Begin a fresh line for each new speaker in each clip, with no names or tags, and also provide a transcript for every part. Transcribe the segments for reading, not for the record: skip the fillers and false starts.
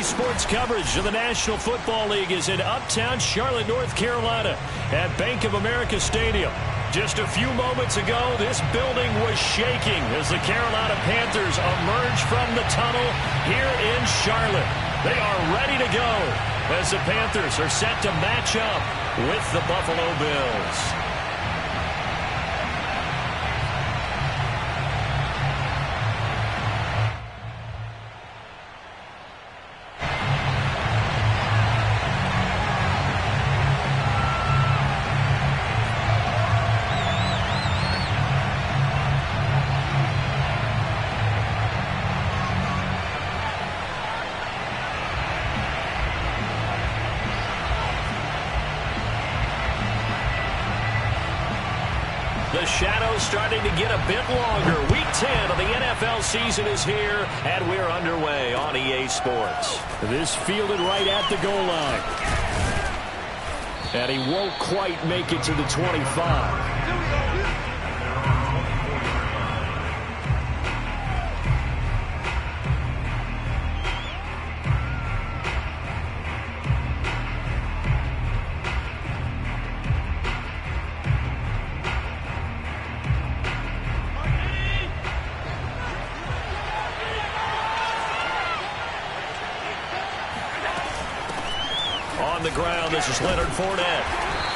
Sports coverage of the National Football League is in uptown Charlotte, North Carolina at Bank of America Stadium. Just a few moments ago, this building was shaking as the Carolina Panthers emerge from the tunnel here in Charlotte. They are ready to go as the Panthers are set to match up with the Buffalo Bills. The shadow's starting to get a bit longer. Week 10 of the NFL season is here, and we're underway on EA Sports. This fielded right at the goal line. And he won't quite make it to the 25. The ground. This is Leonard Fournette.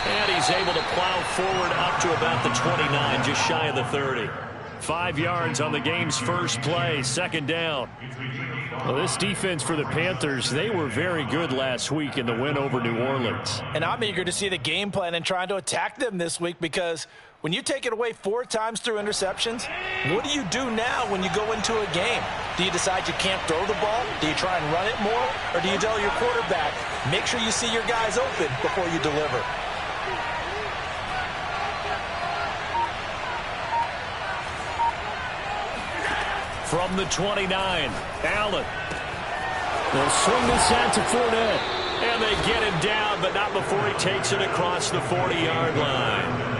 And he's able to plow forward up to about the 29, just shy of the 30. 5 yards on the game's first play, second down. Well, this defense for the Panthers, they were very good last week in the win over New Orleans.
And I'm eager to see the game plan and trying to attack them this week, because when you take it away 4 times through interceptions, what do you do now when you go into a game? Do you decide you can't throw the ball? Do you try and run it more? Or do you tell your quarterback, make sure you see your guys open before you deliver?
From the 29, Allen. They'll swing this out to Fournette. And they get him down, but not before he takes it across the 40-yard line.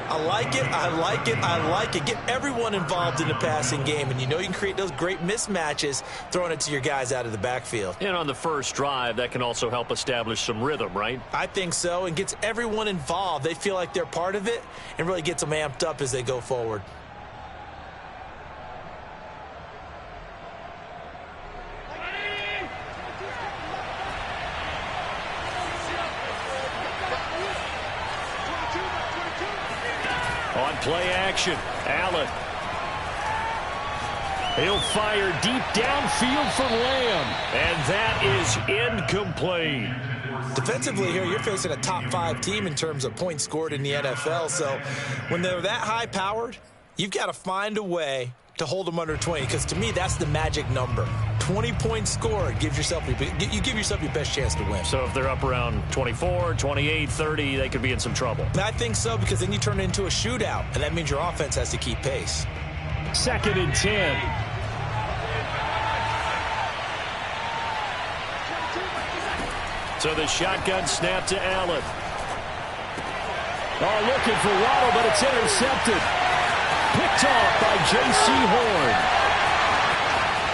I like it, I like it, I like it. Get everyone involved in the passing game, and you know you can create those great mismatches throwing it to your guys out of the backfield.
And on the first drive, that can also help establish some rhythm, right?
I think so, and gets everyone involved. They feel like they're part of it and really gets them amped up as they go forward.
On play action, Allen. He'll fire deep downfield for Lamb. And that is incomplete.
Defensively here, you're facing a top 5 team in terms of points scored in the NFL. So when they're that high-powered, you've got to find a way to hold them under 20, because to me, that's the magic number. 20 points scored, you give yourself your best chance to win.
So if they're up around 24, 28, 30, they could be in some trouble.
I think so, because then you turn it into a shootout, and that means your offense has to keep pace.
2nd and 10. So the shotgun snap to Allen. Oh, looking for Waddle, but it's intercepted. Picked off by J.C. Horn.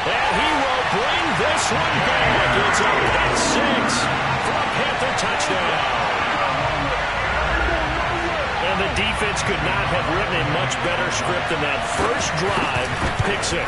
And he will bring this one back. It's a pick 6 for a Panther touchdown. And the defense could not have written a much better script than that first drive, pick 6.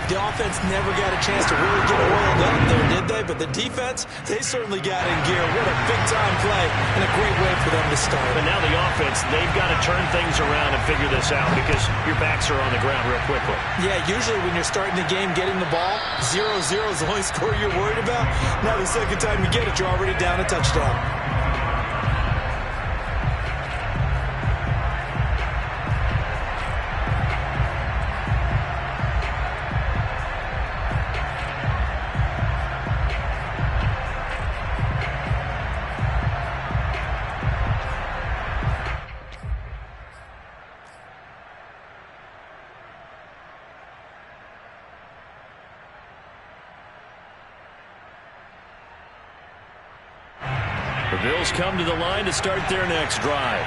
The offense never got a chance to really get oiled up there, did they? But the defense, they certainly got in gear. What a big-time play and a great way for them to start.
But now the offense, they've got to turn things around and figure this out, because your backs are on the ground real quickly.
Yeah, usually when you're starting the game, getting the ball, 0-0 is the only score you're worried about. Now the second time you get it, you're already down a touchdown.
The Bills come to the line to start their next drive.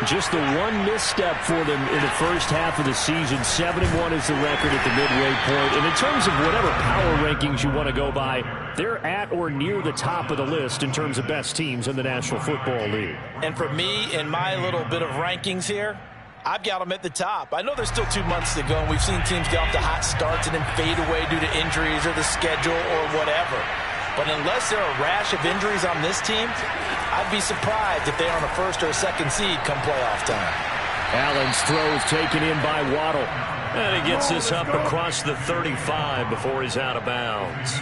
Just the one misstep for them in the first half of the season. 7-1 is the record at the midway point. And in terms of whatever power rankings you want to go by, they're at or near the top of the list in terms of best teams in the National Football League.
And for me, in my little bit of rankings here, I've got them at the top. I know there's still 2 months to go, and we've seen teams get off to hot starts and then fade away due to injuries or the schedule or whatever. But unless there are a rash of injuries on this team, I'd be surprised if they're on a first or a second seed come playoff time.
Allen's throw is taken in by Waddle. And he gets this up across the 35 before he's out of bounds.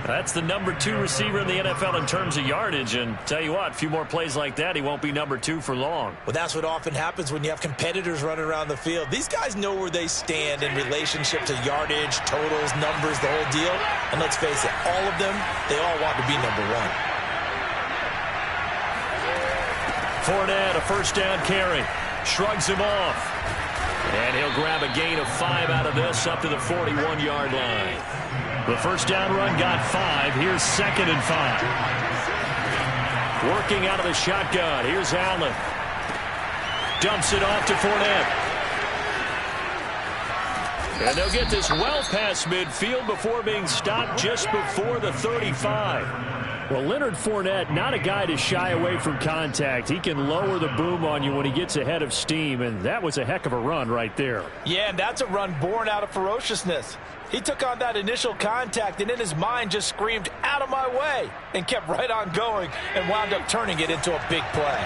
That's the number 2 receiver in the NFL in terms of yardage. And tell you what, a few more plays like that, he won't be number 2 for long.
Well, that's what often happens when you have competitors running around the field. These guys know where they stand in relationship to yardage, totals, numbers, the whole deal. And let's face it, all of them, they all want to be number 1.
Fournette, a first down carry. Shrugs him off. And he'll grab a gain of 5 out of this up to the 41-yard line. The first down run got 5. Here's 2nd and 5. Working out of the shotgun. Here's Allen. Dumps it off to Fournette. And they'll get this well past midfield before being stopped just before the 35. Well, Leonard Fournette, not a guy to shy away from contact. He can lower the boom on you when he gets ahead of steam, and that was a heck of a run right there.
Yeah, and that's a run born out of ferociousness. He took on that initial contact and in his mind just screamed, "Out of my way," and kept right on going and wound up turning it into a big play.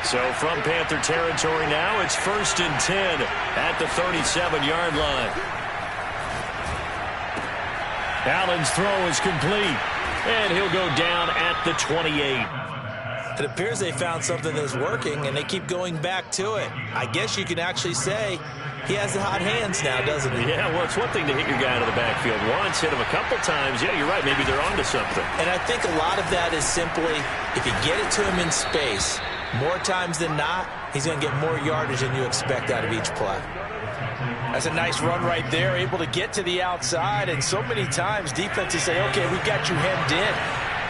So from Panther territory now, it's 1st and 10 at the 37-yard line. Allen's throw is complete, and he'll go down at the 28.
It appears they found something that's working, and they keep going back to it. I guess you can actually say he has the hot hands now, doesn't he?
Yeah, well, it's one thing to hit your guy out of the backfield once, hit him a couple times. Yeah, you're right. Maybe they're onto something.
And I think a lot of that is simply if you get it to him in space, more times than not, he's going to get more yardage than you expect out of each play. That's a nice run right there, able to get to the outside. And so many times defenses say, okay, we've got you hemmed in.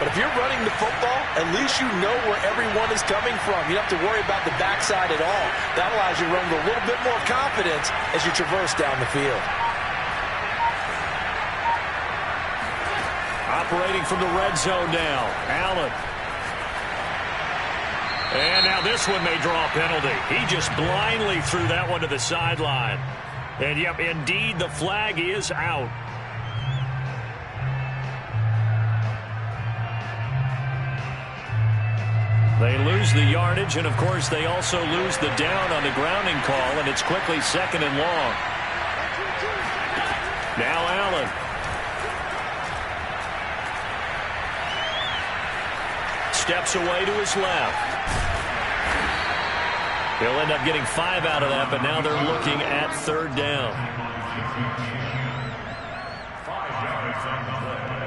But if you're running the football, at least you know where everyone is coming from. You don't have to worry about the backside at all. That allows you to run with a little bit more confidence as you traverse down the field.
Operating from the red zone now, Allen. And now this one may draw a penalty. He just blindly threw that one to the sideline. And, yep, indeed, the flag is out. They lose the yardage, and, of course, they also lose the down on the grounding call, and it's quickly 2nd and long. Now Allen. Steps away to his left. He'll end up getting 5 out of that, but now they're looking at 3rd down.
5 yards on the play,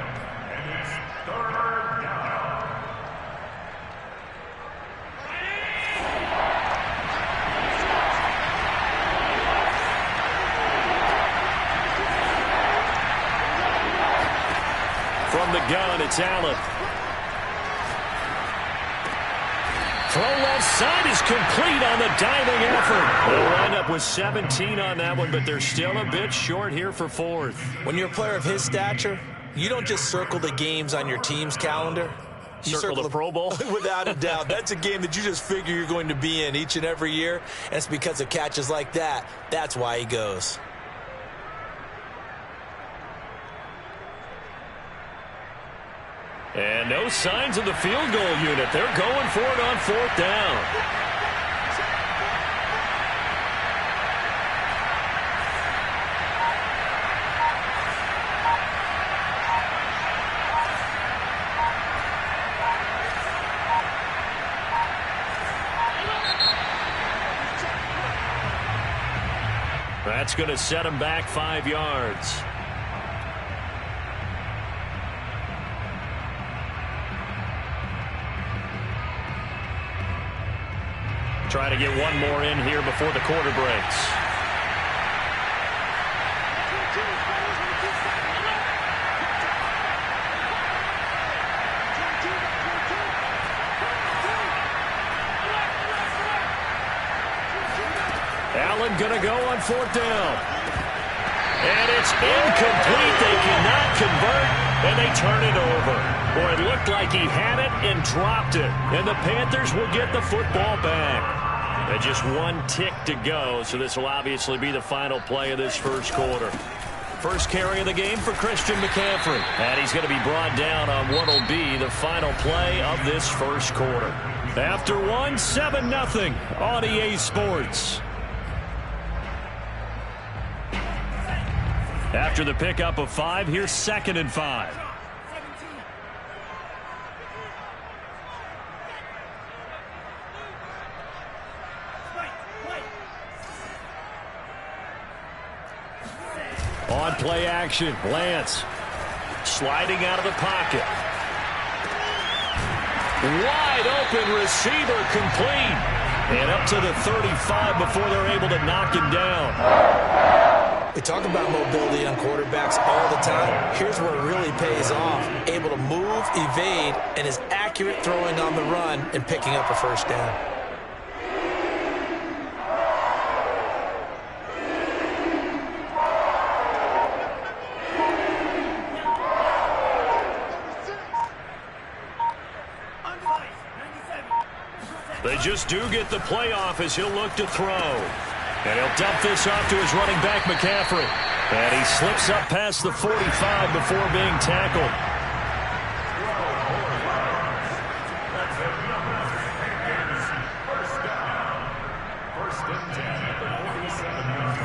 and it's 3rd down.
From the gun, it's Allen. Throw left side is complete on the diving effort. They'll wind up with 17 on that one, but they're still a bit short here for 4th.
When you're a player of his stature, you don't just circle the games on your team's calendar. You
Circle the Pro Bowl?
Without a doubt. That's a game that you just figure you're going to be in each and every year, and it's because of catches like that. That's why he goes.
And no signs of the field goal unit. They're going for it on 4th down. That's going to set him back 5 yards. Try to get one more in here before the quarter breaks. Allen going to go on 4th down. And it's incomplete. They cannot convert, and they turn it over. Boy, it looked like he had it and dropped it. And the Panthers will get the football back. And just one tick to go, so this will obviously be the final play of this first quarter. First carry of the game for Christian McCaffrey. And he's going to be brought down on what will be the final play of this first quarter. After 7-0 on EA Sports. After the pickup of 5, here's 2nd and 5. On play action, Lance sliding out of the pocket. Wide open receiver, complete. And up to the 35 before they're able to knock him down.
We talk about mobility on quarterbacks all the time. Here's where it really pays off. Able to move, evade, and is accurate throwing on the run and picking up a first down.
They just do get the playoff as he'll look to throw. And he'll dump this off to his running back, McCaffrey. And he slips up past the 45 before being tackled.
First and 10 at the 47-yard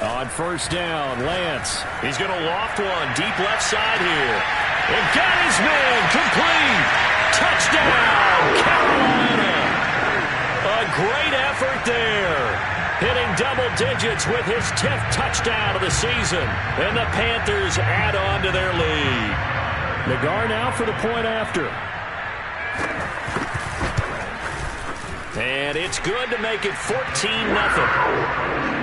line.
On first down, Lance. He's going to loft one deep left side here. And got his man complete. Touchdown, Carolina. A great effort there. Hitting double digits with his 10th touchdown of the season. And the Panthers add on to their lead. Nagar now for the point after. And it's good to make it 14-0.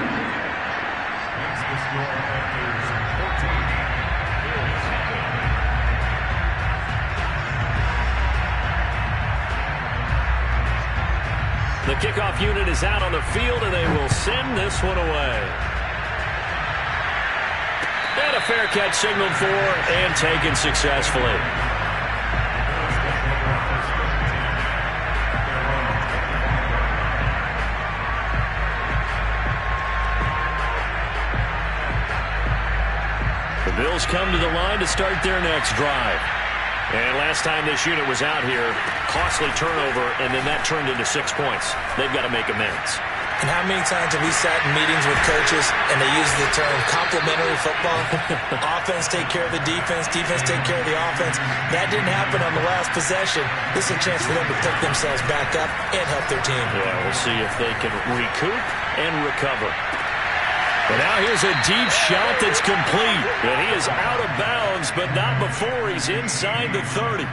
The kickoff unit is out on the field, and they will send this one away. And a fair catch signaled for and taken successfully. The Bills come to the line to start their next drive. And last time this unit was out here, costly turnover, and then that turned into 6 points. They've got to make amends.
And how many times have we sat in meetings with coaches and they use the term complementary football? Offense take care of the defense, defense take care of the offense. That didn't happen on the last possession. This is a chance for them to pick themselves back up and help their team.
Yeah, we'll see if they can recoup and recover. But now here's a deep shot that's complete. And he is out of bounds, but not before he's inside the 30.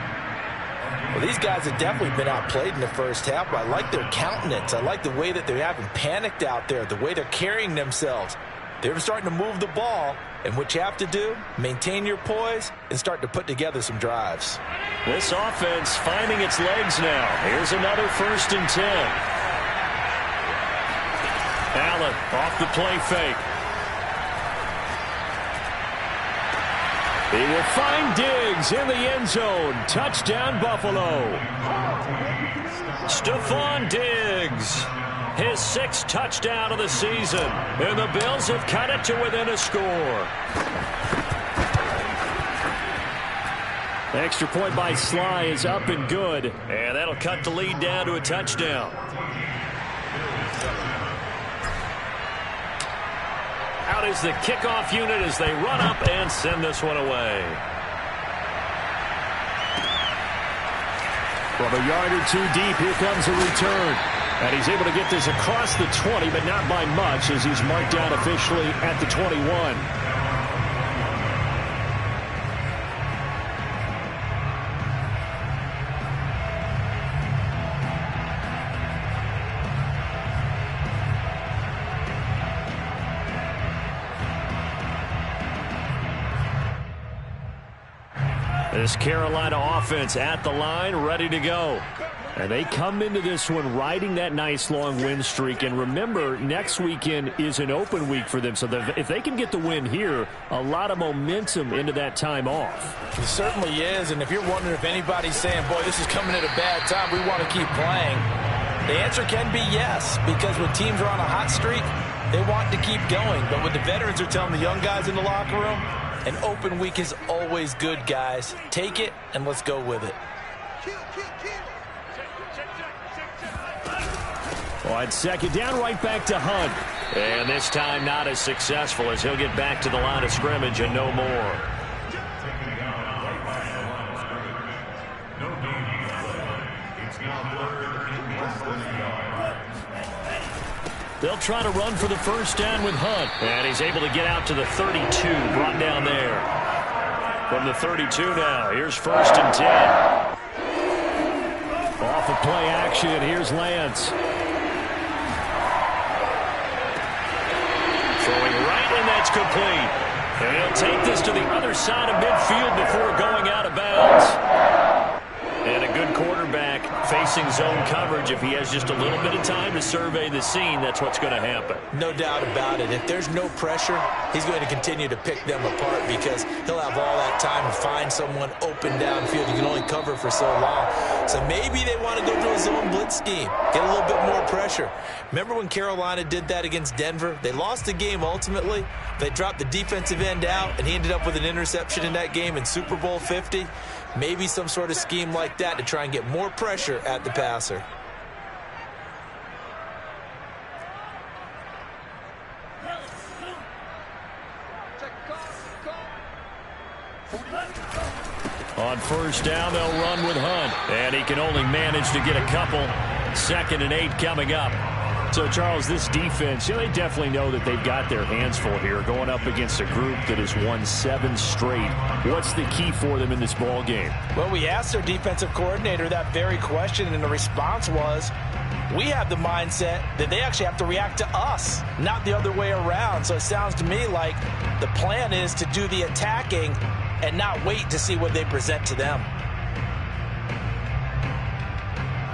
Well, these guys have definitely been outplayed in the first half, but I like their countenance. I like the way that they haven't panicked out there, the way they're carrying themselves. They're starting to move the ball, and what you have to do, maintain your poise and start to put together some drives.
This offense finding its legs now. Here's another 1st and 10. Allen off the play fake. He will find Diggs in the end zone. Touchdown, Buffalo. Stephon Diggs, his 6th touchdown of the season. And the Bills have cut it to within a score. Extra point by Sly is up and good. And that'll cut the lead down to a touchdown. Out is the kickoff unit as they run up and send this one away. From a yard or 2 deep, here comes a return. And he's able to get this across the 20, but not by much as he's marked down officially at the 21. This Carolina offense at the line, ready to go. And they come into this one riding that nice long win streak. And remember, next weekend is an open week for them. So if they can get the win here, a lot of momentum into that time off.
It certainly is. And if you're wondering if anybody's saying, boy, this is coming at a bad time, we want to keep playing, the answer can be yes. Because when teams are on a hot streak, they want to keep going. But when the veterans are telling the young guys in the locker room, an open week is always good, guys. Take it and let's go with it.
On second down, right back to Hunt. And this time not as successful as he'll get back to the line of scrimmage and no more. They'll try to run for the first down with Hunt. And he's able to get out to the 32, brought down there. From the 32 now, here's 1st and 10. Off of play action, here's Lance. Throwing right, and that's complete. And he'll take this to the other side of midfield before going out of bounds. And a good quarterback facing zone coverage. If he has just a little bit of time to survey the scene, that's what's going to happen.
No doubt about it. If there's no pressure, he's going to continue to pick them apart because he'll have all that time to find someone open downfield. You can only cover for so long. So maybe they want to go to a zone blitz scheme, get a little bit more pressure. Remember when Carolina did that against Denver? They lost the game ultimately. They dropped the defensive end out, and he ended up with an interception in that game in Super Bowl 50. Maybe some sort of scheme like that to try and get more pressure at the passer.
On first down, they'll run with Hunt. And he can only manage to get a couple. 2nd and 8 coming up. So, Charles, this defense, they definitely know that they've got their hands full here going up against a group that has won 7 straight. What's the key for them in this ball game?
Well, we asked their defensive coordinator that very question, and the response was, we have the mindset that they actually have to react to us, not the other way around. So it sounds to me like the plan is to do the attacking and not wait to see what they present to them.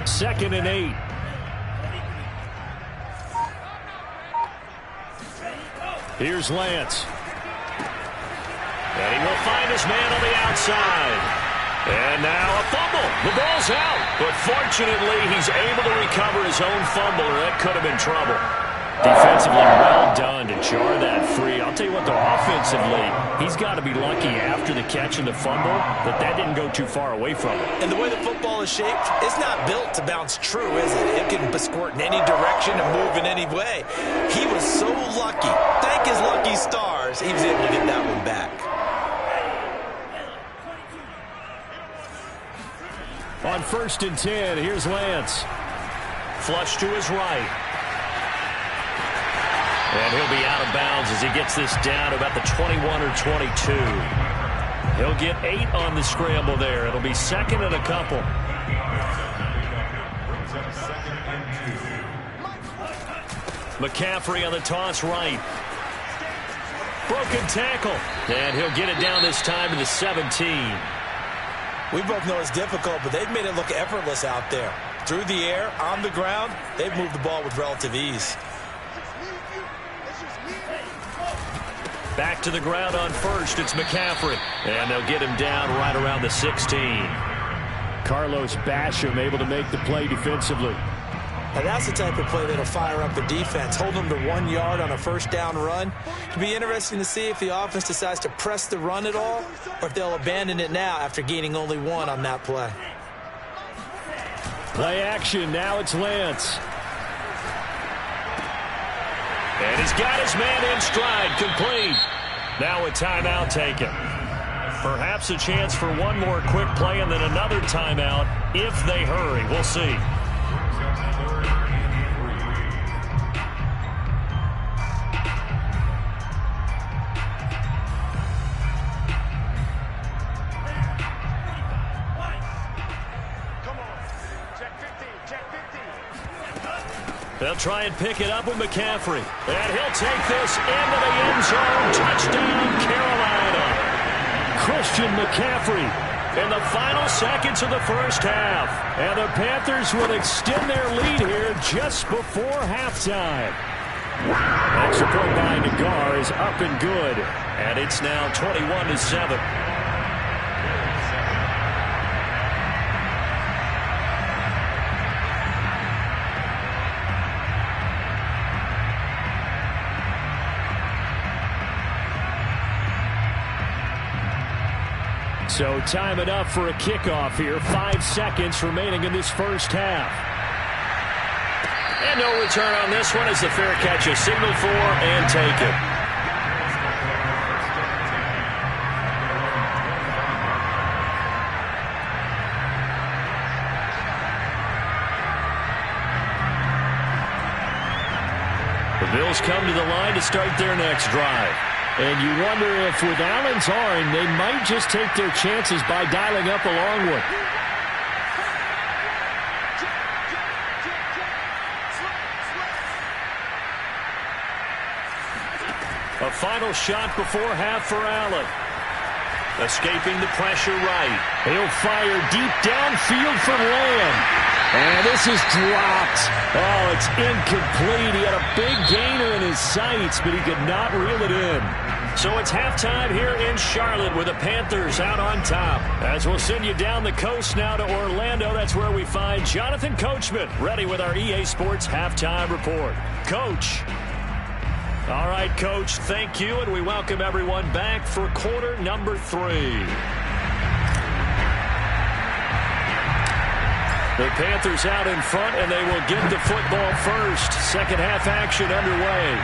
2nd and 8. Here's Lance. And he will find his man on the outside. And now a fumble. The ball's out. But fortunately, he's able to recover his own fumble, or that could have been trouble. Defensively, well done to jar that free. I'll tell you what, though, offensively, he's got to be lucky after the catch and the fumble that didn't go too far away from him.
And the way the football is shaped, it's not built to bounce true, is it? It can squirt in any direction and move in any way. He was so lucky. Thank his lucky stars, he was able to get that one back.
On 1st and 10, here's Lance. Flush to his right. And he'll be out of bounds as he gets this down to about the 21 or 22. He'll get 8 on the scramble there. It'll be 2nd and a couple. McCaffrey on the toss right. Broken tackle. And he'll get it down this time to the 17.
We both know it's difficult, but they've made it look effortless out there. Through the air, on the ground, they've moved the ball with relative ease.
Back to the ground on first, it's McCaffrey. And they'll get him down right around the 16. Carlos Basham able to make the play defensively.
And that's the type of play that'll fire up the defense. Hold them to 1 yard on a first down run. It'll be interesting to see if the offense decides to press the run at all, or if they'll abandon it now after gaining only 1 on that play.
Play action, now it's Lance. And he's got his man in stride, complete. Now a timeout taken. Perhaps a chance for one more quick play and then another timeout if they hurry. We'll see. They'll try and pick it up with McCaffrey. And he'll take this into the end zone. Touchdown, Carolina. Christian McCaffrey in the final seconds of the first half. And the Panthers will extend their lead here just before halftime. Extra point by Nagar is up and good. And it's now 21-7. So time enough for a kickoff here. 5 seconds remaining in this first half. And no return on this one as the fair catch is signaled for and taken. The Bills come to the line to start their next drive. And you wonder if with Allen's arm, they might just take their chances by dialing up a long one. A final shot before half for Allen. Escaping the pressure right. He'll fire deep downfield for Lamb. And this is dropped. Oh, it's incomplete. He had a big gainer in his sights, but he could not reel it in. So it's halftime here in Charlotte with the Panthers out on top. As we'll send you down the coast now to Orlando, that's where we find Jonathan Coachman ready with our EA Sports halftime report. Coach. All right, Coach, thank you, and we welcome everyone back for quarter number 3. The Panthers out in front, and they will get the football first. Second half action underway.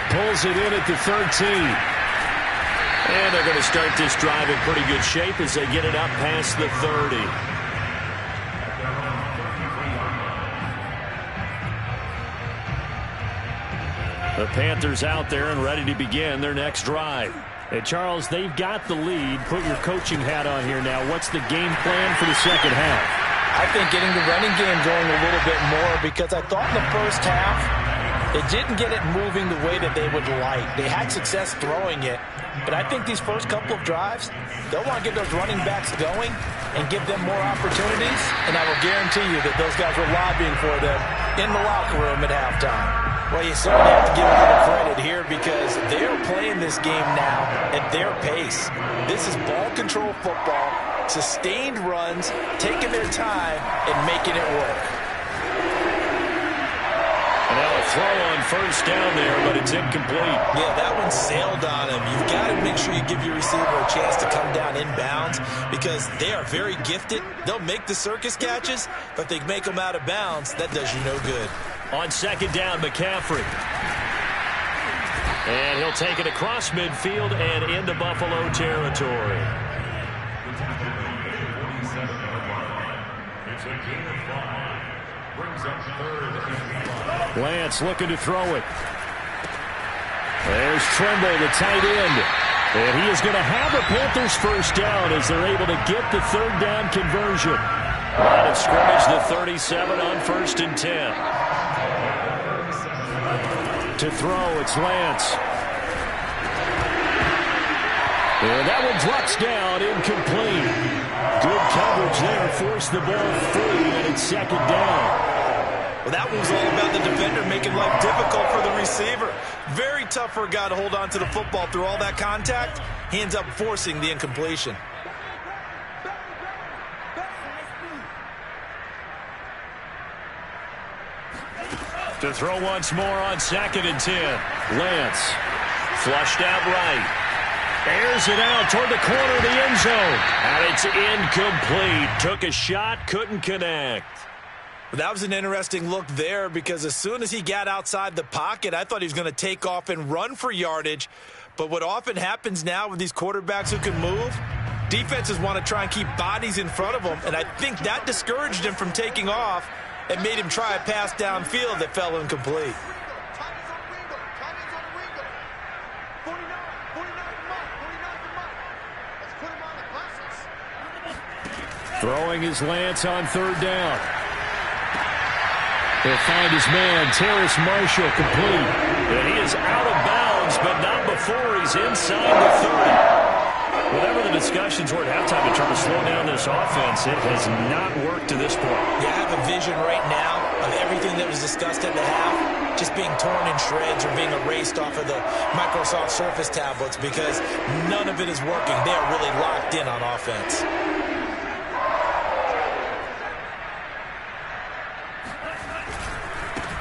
Pulls it in at the 13. And they're going to start this drive in pretty good shape as they get it up past the 30. The Panthers out there and ready to begin their next drive. And Charles, they've got the lead. Put your coaching hat on here now. What's the game plan for the second half?
I think getting the running game going a little bit more, because I thought in the first half they didn't get it moving the way that they would like. They had success throwing it, but I think these first couple of drives, they'll want to get those running backs going and give them more opportunities, and I will guarantee you that those guys were lobbying for them in the locker room at halftime. Well, you certainly have to give a little credit here because they're playing this game now at their pace. This is ball control football, sustained runs, taking their time and making it work.
And now a throw on first down there, but it's incomplete.
Yeah, that one sailed on him. You've got to make sure you give your receiver a chance to come down inbounds because they are very gifted. They'll make the circus catches, but they make them out of bounds. That does you no good.
On second down, McCaffrey. And he'll take it across midfield and into Buffalo territory.
It's a gain of 5. Brings up third and 5.
Lance looking to throw it. There's Tremble, the tight end. And he is going to have a Panthers first down as they're able to get the third down conversion. Line of scrimmage, the 37 on 1st and 10. To throw, it's Lance. And that one drops down, incomplete. Good coverage there, forced the ball free, and it's second down.
Well, that one was all about the defender making life difficult for the receiver. Very tough for a guy to hold on to the football through all that contact. He ends up forcing the incompletion.
To throw once more on 2nd and 10. Lance flushed out right. Airs it out toward the corner of the end zone. And it's incomplete. Took a shot, couldn't connect.
That was an interesting look there because as soon as he got outside the pocket, I thought he was going to take off and run for yardage. But what often happens now with these quarterbacks who can move, defenses want to try and keep bodies in front of them. And I think that discouraged him from taking off and made him try a pass downfield that fell incomplete.
Throwing his Lance on 3rd down. He'll find his man, Terrace Marshall, complete. And he is out of bounds, but not before he's inside the 30. Whatever the discussions were at halftime to try to slow down this offense, it has not worked to this point.
Yeah, I have a vision right now of everything that was discussed at the half just being torn in shreds or being erased off of the Microsoft Surface tablets because none of it is working. They are really locked in on offense.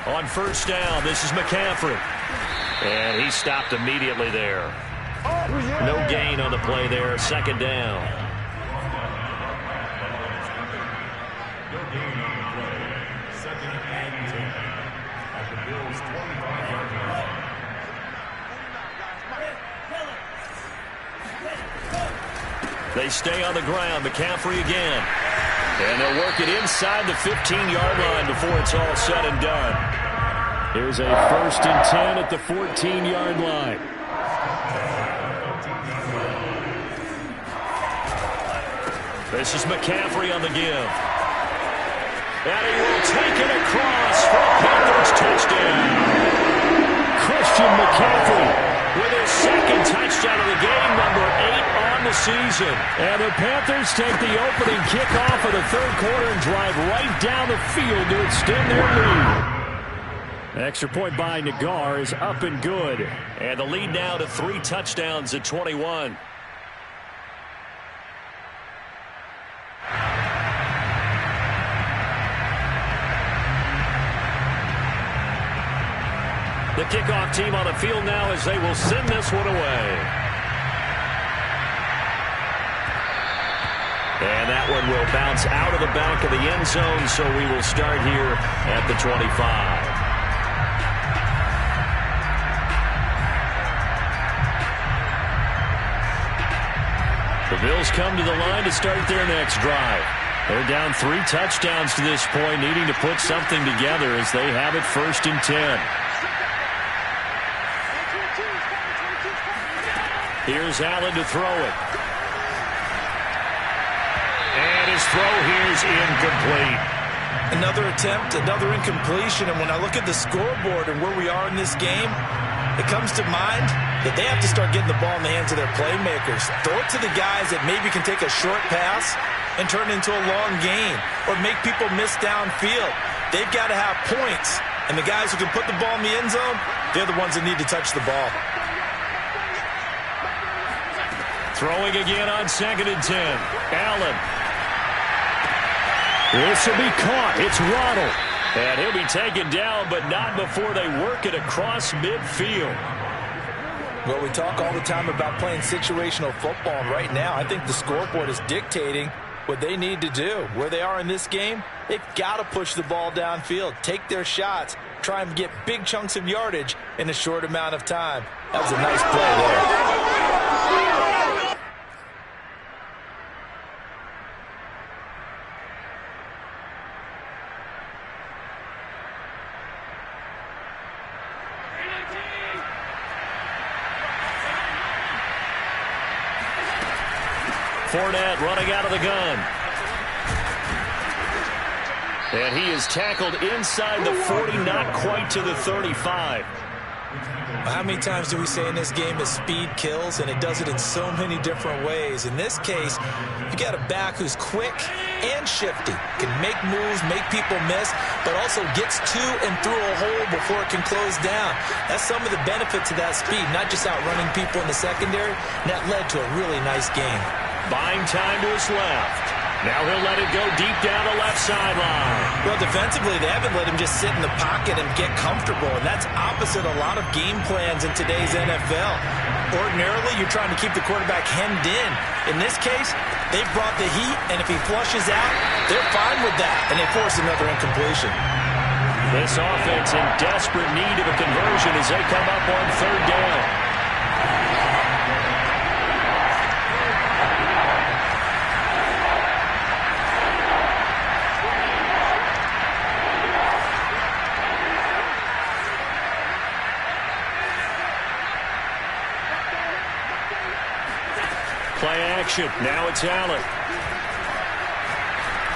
On first down, this is McCaffrey. And he stopped immediately there. No gain on the play there. Second down. They stay on the ground. McCaffrey again. And they'll work it inside the 15-yard line before it's all said and done. Here's a 1st and 10 at the 14-yard line. This is McCaffrey on the give. And he will take it across for a Panthers touchdown. Christian McCaffrey with his second touchdown of the game, number 8 on the season. And the Panthers take the opening kickoff of the third quarter and drive right down the field to extend their lead. Extra point by Nagar is up and good. And the lead now to 3 touchdowns at 21. The kickoff team on the field now as they will send this one away. And that one will bounce out of the back of the end zone, so we will start here at the 25. The Bills come to the line to start their next drive. They're down 3 touchdowns to this point, needing to put something together as they have it 1st and 10. Here's Allen to throw it. And his throw here is incomplete.
Another attempt, another incompletion. And when I look at the scoreboard and where we are in this game, it comes to mind that they have to start getting the ball in the hands of their playmakers. Throw it to the guys that maybe can take a short pass and turn it into a long gain or make people miss downfield. They've got to have points. And the guys who can put the ball in the end zone, they're the ones that need to touch the ball.
Throwing again on 2nd and 10. Allen. This will be caught. It's Waddle. And he'll be taken down, but not before they work it across midfield.
Well, we talk all the time about playing situational football, and right now I think the scoreboard is dictating what they need to do. Where they are in this game, they've got to push the ball downfield, take their shots, try and get big chunks of yardage in a short amount of time. That was a nice play there.
Fournette running out of the gun. And he is tackled inside the 40, not quite to the 35.
How many times do we say in this game that speed kills, and it does it in so many different ways? In this case, you got a back who's quick and shifty, can make moves, make people miss, but also gets to and through a hole before it can close down. That's some of the benefits of that speed, not just outrunning people in the secondary, and that led to a really nice game.
Buying time to his left. Now he'll let it go deep down the left sideline.
Well, defensively, they haven't let him just sit in the pocket and get comfortable, and that's opposite a lot of game plans in today's NFL. Ordinarily, you're trying to keep the quarterback hemmed in. In this case, they've brought the heat, and if he flushes out, they're fine with that, and they force another incompletion.
This offense in desperate need of a conversion as they come up on 3rd down. Play action. Now it's Allen.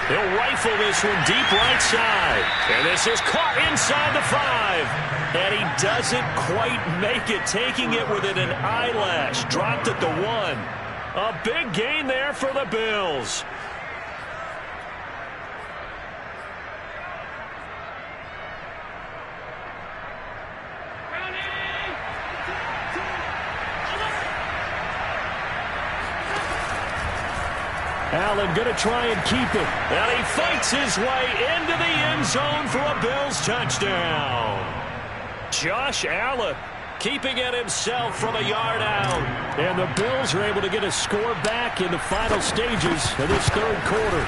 He'll rifle this one deep right side. And this is caught inside the 5. And he doesn't quite make it, taking it within an eyelash. Dropped at the 1. A big gain there for the Bills. Allen going to try and keep it. And he fights his way into the end zone for a Bills touchdown. Josh Allen keeping it himself from a yard out. And the Bills are able to get a score back in the final stages of this third quarter.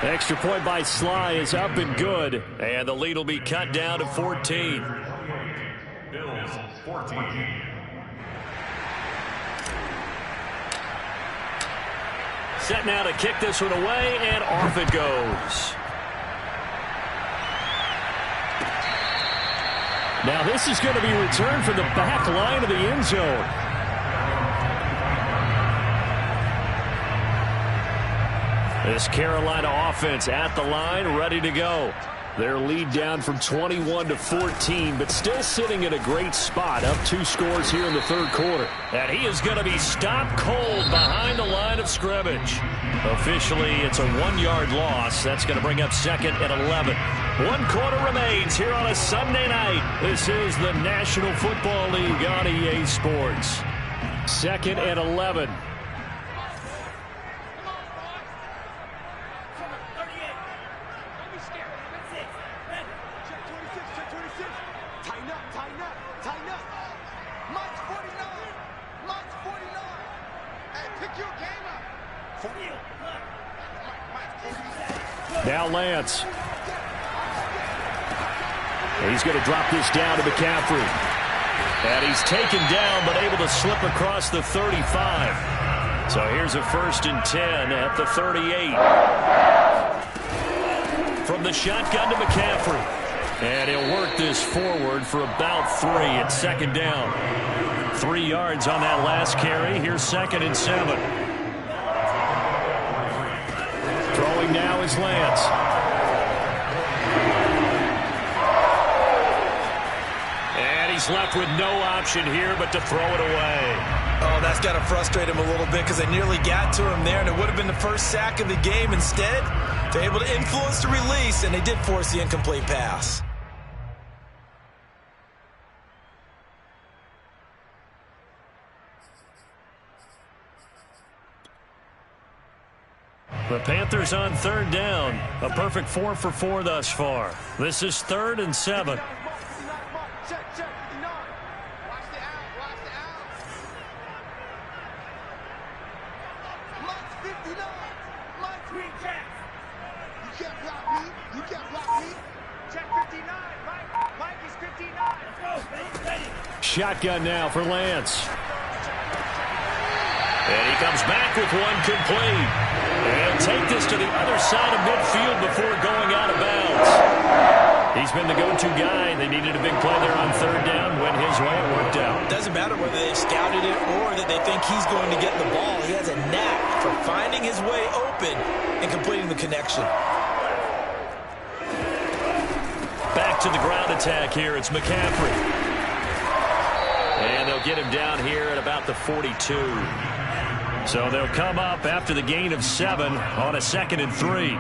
Extra point by Sly is up and good. And the lead will be cut down to 14.
Bills 14.
Set now to kick this one away, and off it goes. Now this is going to be returned from the back line of the end zone. This Carolina offense at the line, ready to go. Their lead down from 21 to 14, but still sitting in a great spot, up 2 scores here in the third quarter. And he is going to be stopped cold behind the line of scrimmage. Officially, it's a 1-yard loss. That's going to bring up 2nd and 11. 1 quarter remains here on a Sunday night. This is the National Football League on EA Sports. 2nd and 11. Now Lance. He's going to drop this down to McCaffrey. And he's taken down but able to slip across the 35. So here's a 1st and 10 at the 38. From the shotgun to McCaffrey. And he'll work this forward for about 3 at 2nd down. 3 yards on that last carry. Here's 2nd and 7. Throwing now is Lance. And he's left with no option here but to throw it away.
Oh, that's got to frustrate him a little bit because they nearly got to him there, and it would have been the first sack of the game. Instead, they're able to influence the release, and they did force the incomplete pass.
The Panthers on 3rd down. A perfect 4 for 4 thus far. This is 3rd and 7. Shotgun now for Lance. And he comes back with one complete. And he'll take this to the other side of midfield before going out of bounds. He's been the go-to guy. They needed a big play there on 3rd down. Went his way. It worked out.
Doesn't matter whether they scouted it or that they think he's going to get the ball. He has a knack for finding his way open and completing the connection.
Back to the ground attack here. It's McCaffrey. And they'll get him down here at about the 42. So they'll come up after the gain of 7 on a 2nd and 3.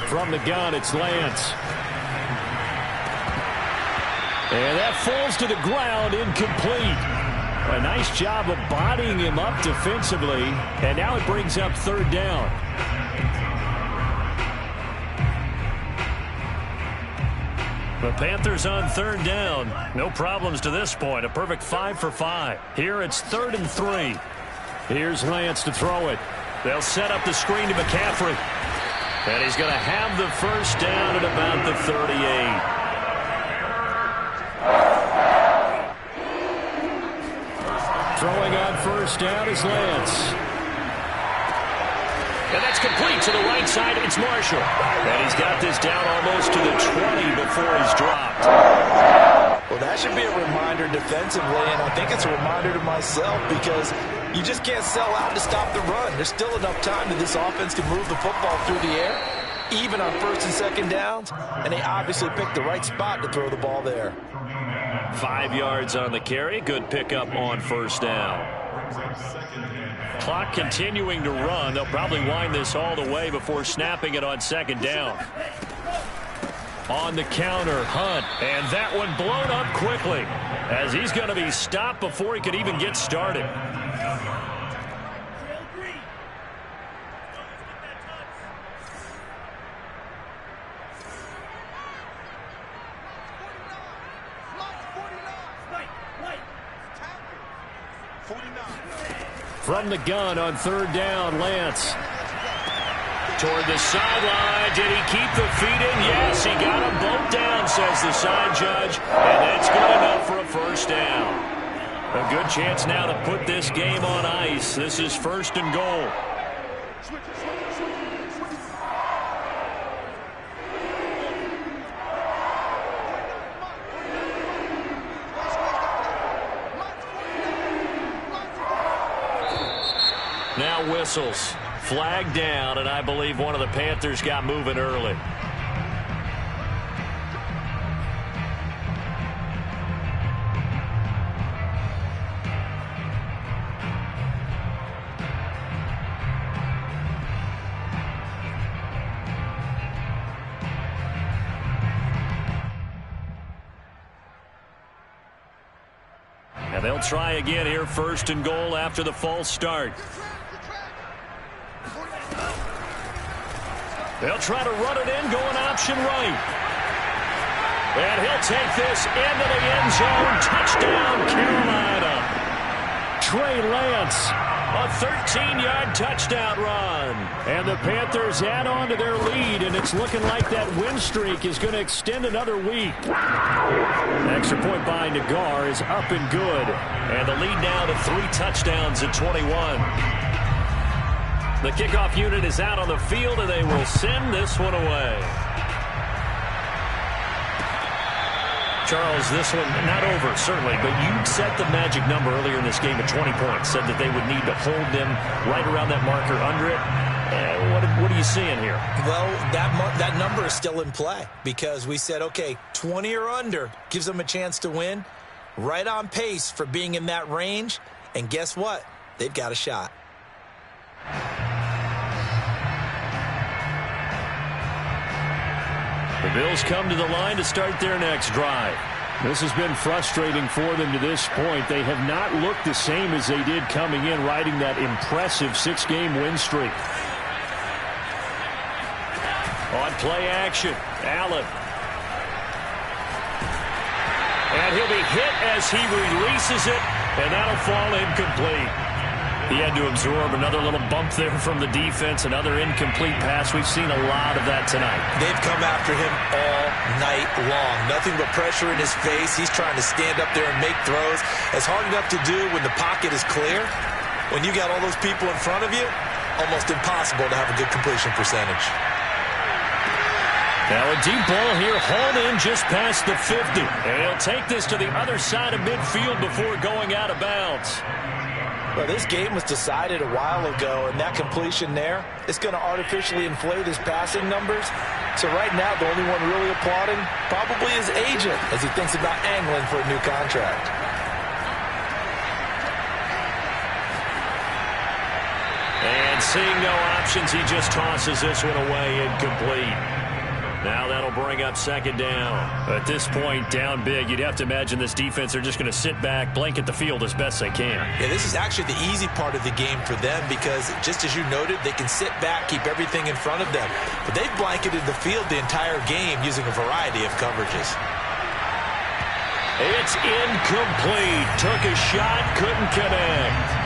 From the gun, it's Lance. And that falls to the ground, incomplete. A nice job of bodying him up defensively. And now it brings up 3rd down. The Panthers on 3rd down. No problems to this point. A perfect 5 for 5. Here it's 3rd and 3. Here's Lance to throw it. They'll set up the screen to McCaffrey. And he's going to have the 1st down at about the 38. Throwing on 1st down is Lance. And that's complete to the right side. It's Marshall. And he's got this down almost to the 20 before he's dropped.
Well, that should be a reminder defensively, and I think it's a reminder to myself because you just can't sell out to stop the run. There's still enough time that this offense can move the football through the air, even on 1st and 2nd downs, and they obviously picked the right spot to throw the ball there.
5 yards on the carry. Good pickup on 1st down. Clock continuing to run. They'll probably wind this all the way before snapping it on second down. On the counter, Hunt. And that one blown up quickly as he's going to be stopped before he could even get started. From the gun on third down, Lance. Toward the sideline. Did he keep the feet in? Yes, he got them both down, says the side judge. And that's good enough for a first down. A good chance now to put this game on ice. This is first and goal. Now whistles. Flag down, and I believe one of the Panthers got moving early. And they'll try again here, first and goal after the false start. They'll try to run it in, going option right. And he'll take this into the end zone. Touchdown, Carolina. Trey Lance, a 13-yard touchdown run. And the Panthers add on to their lead, and it's looking like that win streak is going to extend another week. Extra point by Nagar is up and good. And the lead now to 3 touchdowns at 21. The kickoff unit is out on the field, and they will send this one away. Charles, this one not over, certainly, but you set the magic number earlier in this game at 20 points, said that they would need to hold them right around that marker under it. What are you seeing here?
Well, that number is still in play because we said, okay, 20 or under gives them a chance to win. Right on pace for being in that range, and guess what? They've got a shot.
The Bills come to the line to start their next drive. This has been frustrating for them to this point. They have not looked the same as they did coming in, riding that impressive 6-game win streak. On play action, Allen. And he'll be hit as he releases it, and that'll fall incomplete. He had to absorb another little bump there from the defense, another incomplete pass. We've seen a lot of that tonight.
They've come after him all night long. Nothing but pressure in his face. He's trying to stand up there and make throws. It's hard enough to do when the pocket is clear. When you got all those people in front of you, almost impossible to have a good completion percentage.
Now a deep ball here, hauled in just past the 50. And he'll take this to the other side of midfield before going out of bounds.
Well, this game was decided a while ago, and that completion there is going to artificially inflate his passing numbers. So right now, the only one really applauding probably his agent as he thinks about angling for a new contract.
And seeing no options, he just tosses this one away, incomplete. Now that'll bring up second down. At this point, down big, you'd have to imagine this defense are just going to sit back, blanket the field as best they can.
Yeah, this is actually the easy part of the game for them because, just as you noted, they can sit back, keep everything in front of them. But they've blanketed the field the entire game using a variety of coverages.
It's incomplete. Took a shot, couldn't connect.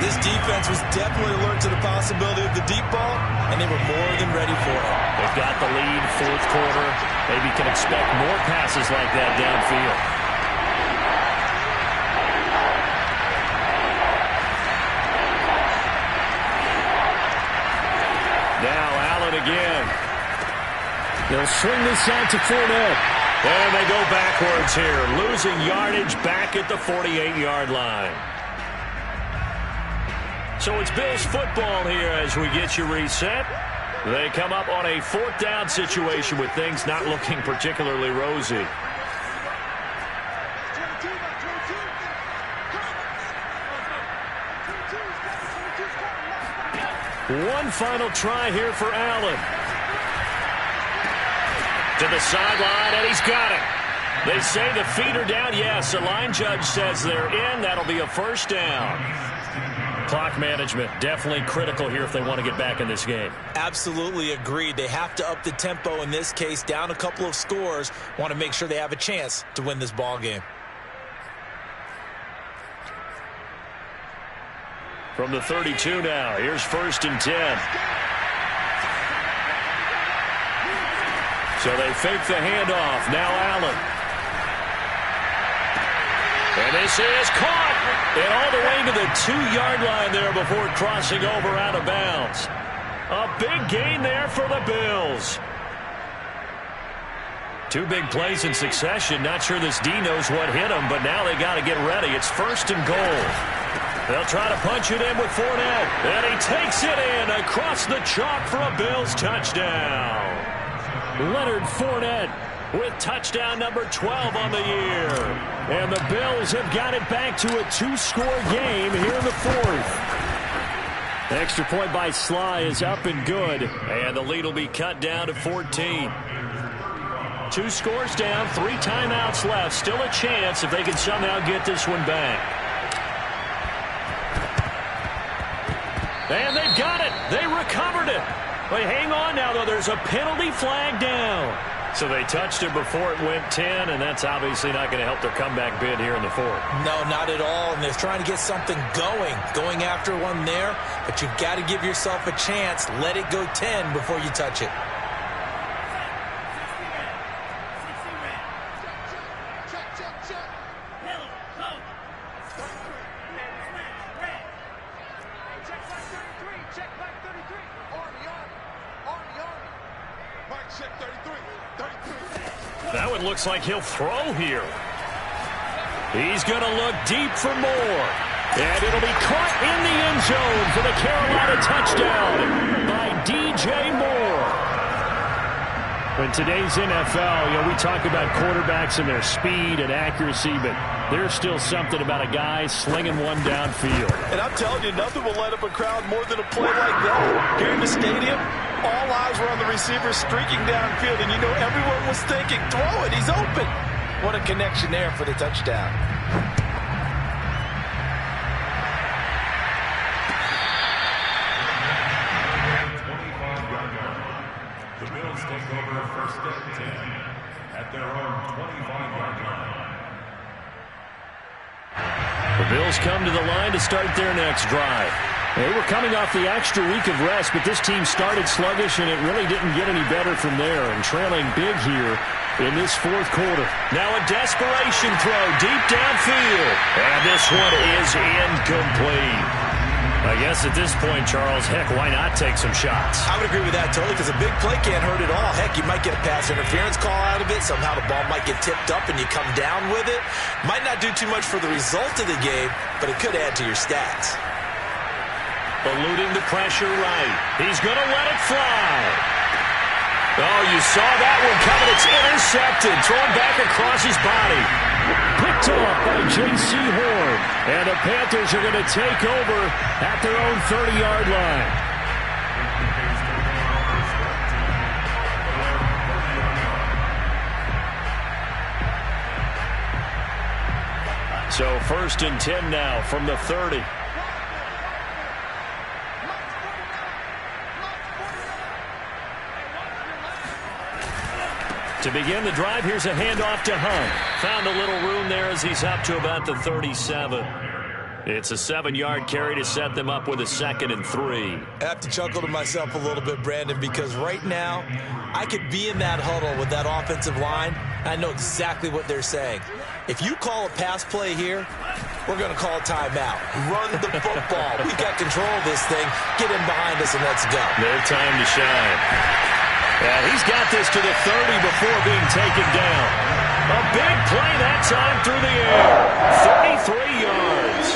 This defense was definitely alert to the possibility of the deep ball, and they were more than ready for it.
They've got the lead, fourth quarter. Maybe can expect more passes like that downfield. Now Allen again. They'll swing this out to Fournette. And they go backwards here, losing yardage back at the 48-yard line. So it's Bills football here as we get you reset. They come up on a fourth down situation with things not looking particularly rosy. One final try here for Allen. To the sideline, and he's got it. They say the feet are down. Yes, the line judge says they're in. That'll be a first down. Clock management, definitely critical here if they want to get back in this game.
Absolutely agreed. They have to up the tempo in this case, down a couple of scores. Want to make sure they have a chance to win this ball game.
From the 32 now, here's 1st and 10. So they fake the handoff. Now Allen. And this is caught. And all the way to the 2-yard line there before crossing over out of bounds. A big gain there for the Bills. 2 big plays in succession. Not sure this D knows what hit him, but now they got to get ready. It's 1st and goal. They'll try to punch it in with Fournette. And he takes it in across the chalk for a Bills touchdown. Leonard Fournette with touchdown number 12 on the year. And the Bills have got it back to a 2-score game here in the 4th. Extra point by Sly is up and good. And the lead will be cut down to 14. 2 scores down, 3 timeouts left. Still a chance if they can somehow get this one back. And they've got it. They recovered it. But hang on now, though. There's a penalty flag down. So they touched it before it went 10, and that's obviously not going to help their comeback bid here in the 4th.
No, not at all. And they're trying to get something going after one there. But you've got to give yourself a chance. Let it go 10 before you touch it.
That one looks like he'll throw here. He's going to look deep for more. And it'll be caught in the end zone for the Carolina touchdown by DJ Moore. In today's NFL, we talk about quarterbacks and their speed and accuracy, but there's still something about a guy slinging one downfield.
And I'm telling you, nothing will light up a crowd more than a play like that. Here in the stadium, all eyes were on the receiver streaking downfield, and everyone was thinking, throw it, he's open. What a connection there for the touchdown.
The Bills take over 1st and 10 at their own 25-yard line.
The Bills come to the line to start their next drive. They were coming off the extra week of rest, but this team started sluggish, and it really didn't get any better from there, and trailing big here in this 4th quarter. Now a desperation throw deep downfield, and this one is incomplete. I guess at this point, Charles, heck, why not take some shots?
I would agree with that totally, because a big play can't hurt at all. Heck, you might get a pass interference call out of it. Somehow the ball might get tipped up and you come down with it. Might not do too much for the result of the game, but it could add to your stats.
Eluding the pressure right. He's going to let it fly. Oh, you saw that one coming. It's intercepted. Thrown back across his body. Picked off by J.C. Horn. And the Panthers are going to take over at their own 30-yard line. So 1st and 10 now from the 30. To begin the drive, here's a handoff to Hunt. Found a little room there as he's up to about the 37. It's a 7-yard carry to set them up with a 2nd and 3.
I have to chuckle to myself a little bit, Brandon, because right now I could be in that huddle with that offensive line. I know exactly what they're saying. If you call a pass play here, we're going to call a timeout. Run the football. We've got control of this thing. Get in behind us and let's go.
Their time to shine. Yeah, he's got this to the 30 before being taken down. A big play that time through the air. 33 yards.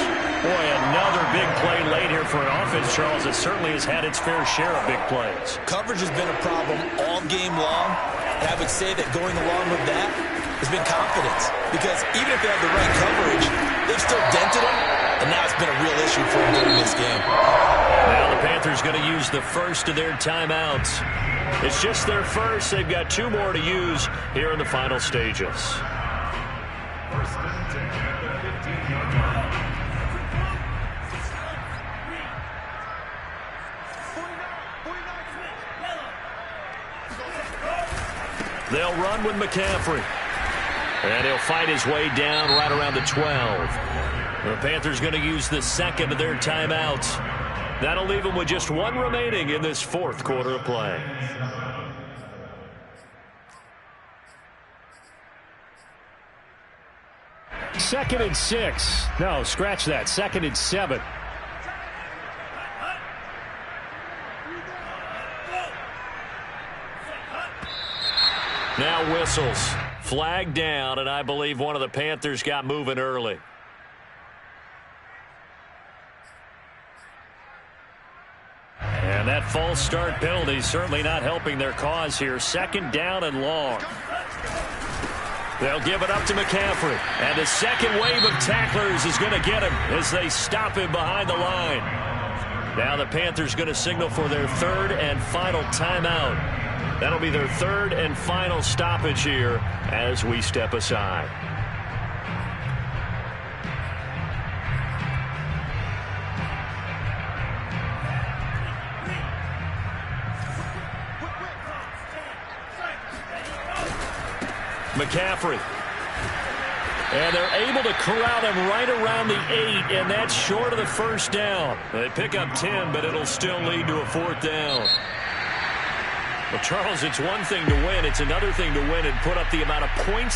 Boy, another big play late here for an offense, Charles, that certainly has had its fair share of big plays.
Coverage has been a problem all game long, and I would say that going along with that has been confidence. Because even if they have the right coverage, they've still dented them, and now it's been a real issue for him during this game.
Now the Panthers going to use the first of their timeouts. It's just their first. They've got 2 more to use here in the final stages.
First and 10 at the 15-yard line.
They'll run with McCaffrey. And he'll fight his way down right around the 12. The Panthers going to use the second of their timeouts. That'll leave them with just 1 remaining in this 4th quarter of play. Second and 6. No, scratch that. 2nd and 7. Now whistles. Flag down, and I believe one of the Panthers got moving early. And that false start penalty is certainly not helping their cause here. 2nd down and long. They'll give it up to McCaffrey. And the second wave of tacklers is going to get him as they stop him behind the line. Now the Panthers going to signal for their 3rd and final timeout. That'll be their 3rd and final stoppage here as we step aside. McCaffrey. And they're able to corral him right around the 8, and that's short of the 1st down. They pick up 10, but it'll still lead to a 4th down. Well, Charles, it's one thing to win. It's another thing to win and put up the amount of points